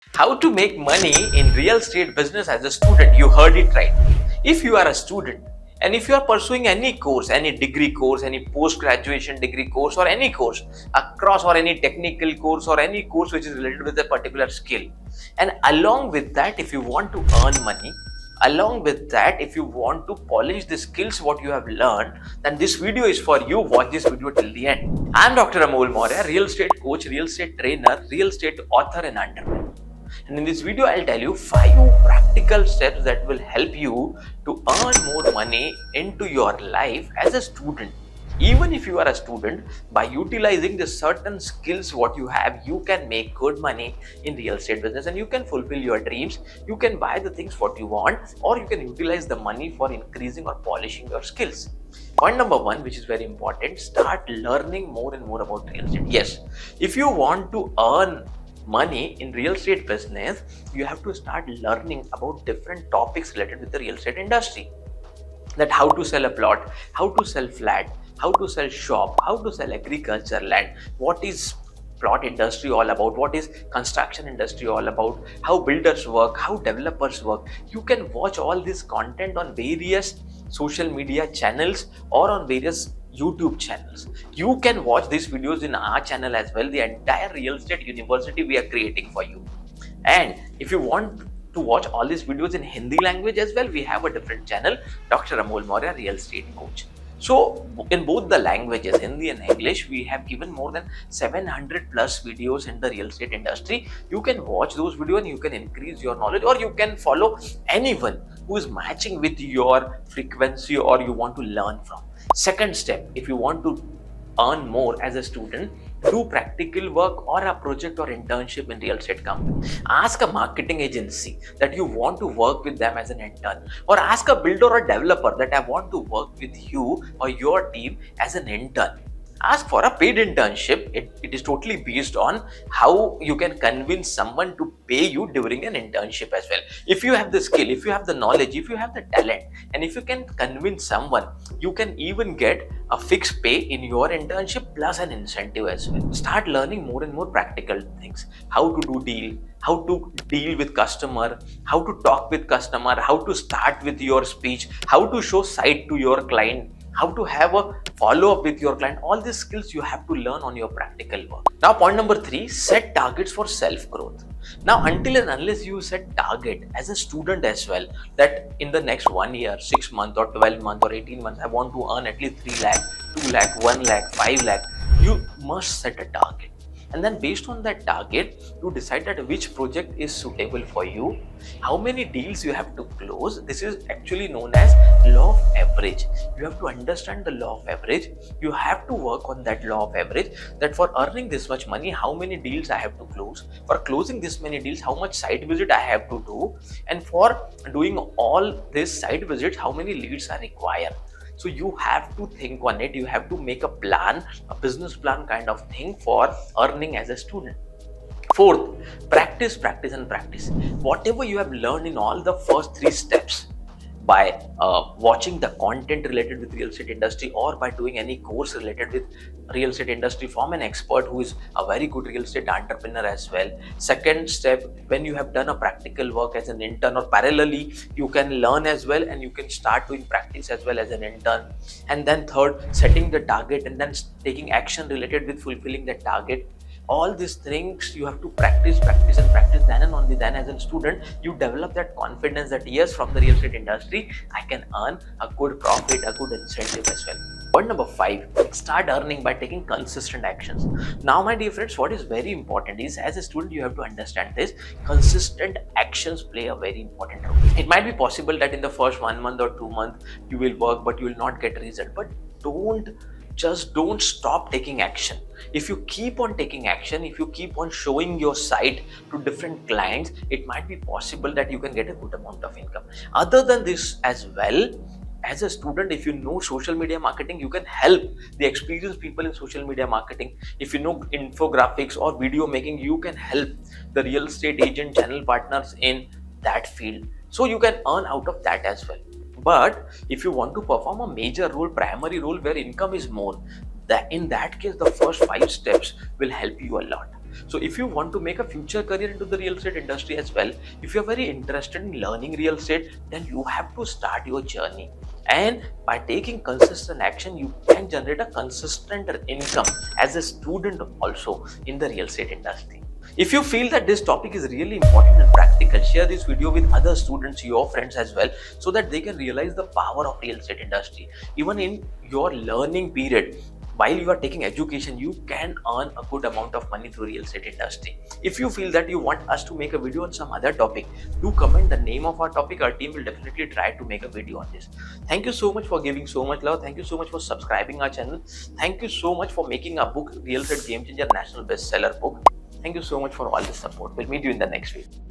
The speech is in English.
How to make money in real estate business as a student. You heard it right. If you are a student and if you are pursuing any course, any degree course, any post-graduation degree course, or any course across, or any technical course, or any course which is related with a particular skill, and along with that, if you want to earn money, along with that, if you want to polish the skills what you have learned, then this video is for you. Watch this video till the end. I'm Dr. Amol Mourya, real estate coach, real estate trainer, real estate author and entrepreneur. And in this video, I'll tell you 5 practical steps that will help you to earn more money into your life as a student. Even if you are a student, by utilizing the certain skills what you have, you can make good money in real estate business and you can fulfill your dreams. You can buy the things what you want, or you can utilize the money for increasing or polishing your skills. Point number 1, which is very important, start learning more and more about real estate. Yes, if you want to earn money in real estate business, you have to start learning about different topics related with the real estate industry. That how to sell a plot, how to sell flat, how to sell shop, how to sell agriculture land, what is plot industry all about, what is construction industry all about, how builders work, how developers work. You can watch all this content on various social media channels or on various YouTube channels. You can watch these videos in our channel as well, the entire real estate university we are creating for you. And if you want to watch all these videos in Hindi language as well, we have a different channel, Dr. Amol Mourya, Real Estate Coach. So in both the languages, Hindi and English, we have given more than 700 plus videos in the real estate industry. You can watch those videos and you can increase your knowledge, or you can follow anyone who is matching with your frequency or you want to learn from. Second step, if you want to earn more as a student, do practical work or a project or internship in real estate company. Ask a marketing agency that you want to work with them as an intern, or ask a builder or developer that I want to work with you or your team as an intern. Ask for a paid internship. It is totally based on how you can convince someone to pay you during an internship as well. If you have the skill, if you have the knowledge, if you have the talent, and if you can convince someone, you can even get a fixed pay in your internship plus an incentive as well. Start learning more and more practical things. How to do deal, how to deal with customer, how to talk with customer, how to start with your speech, how to show site to your client, how to have a follow-up with your client. All these skills you have to learn on your practical work. Now, point number 3, set targets for self-growth. Now, until and unless you set target as a student as well, that in the next 1 year, 6 months or 12 months or 18 months, I want to earn at least 3 lakh, 2 lakh, 1 lakh, 5 lakh, you must set a target. And then based on that target, you decide that which project is suitable for you, how many deals you have to close. This is actually known as law of average. You have to understand the law of average. You have to work on that law of average, that for earning this much money, how many deals I have to close, for closing this many deals, how much site visit I have to do, and for doing all these site visits, how many leads are required. So you have to think on it. You have to make a plan, a business plan kind of thing for earning as a student. Fourth, practice, practice and practice. Whatever you have learned in all the first 3 steps, by watching the content related with real estate industry, or by doing any course related with real estate industry from an expert who is a very good real estate entrepreneur as well. Second step, when you have done a practical work as an intern, or parallelly you can learn as well and you can start doing practice as well as an intern. And then third, setting the target and then taking action related with fulfilling that target. All these things you have to practice, practice and practice. Then and only then, as a student, you develop that confidence that yes, from the real estate industry, I can earn a good profit, a good incentive as well. Point number 5, start earning by taking consistent actions. Now, my dear friends, what is very important is, as a student, you have to understand this. Consistent actions play a very important role. It might be possible that in the first 1 month or 2 months, you will work, but you will not get result. But don't stop taking action. If you keep on taking action, if you keep on showing your site to different clients, it might be possible that you can get a good amount of income. Other than this as well, as a student, if you know social media marketing, you can help the experienced people in social media marketing. If you know infographics or video making, you can help the real estate agent channel partners in that field. So you can earn out of that as well. But if you want to perform a major role, primary role where income is more, in that case, the first 5 steps will help you a lot. So if you want to make a future career into the real estate industry as well, if you're very interested in learning real estate, then you have to start your journey. And by taking consistent action, you can generate a consistent income as a student also in the real estate industry. If you feel that this topic is really important and practical, share this video with other students, your friends as well, so that they can realize the power of real estate industry. Even in your learning period, while you are taking education, you can earn a good amount of money through real estate industry. If you feel that you want us to make a video on some other topic, do comment the name of our topic. Our team will definitely try to make a video on this. Thank you so much for giving so much love. Thank you so much for subscribing our channel. Thank you so much for making our book Real Estate Game Changer National Bestseller book. Thank you so much for all the support. We'll meet you in the next video.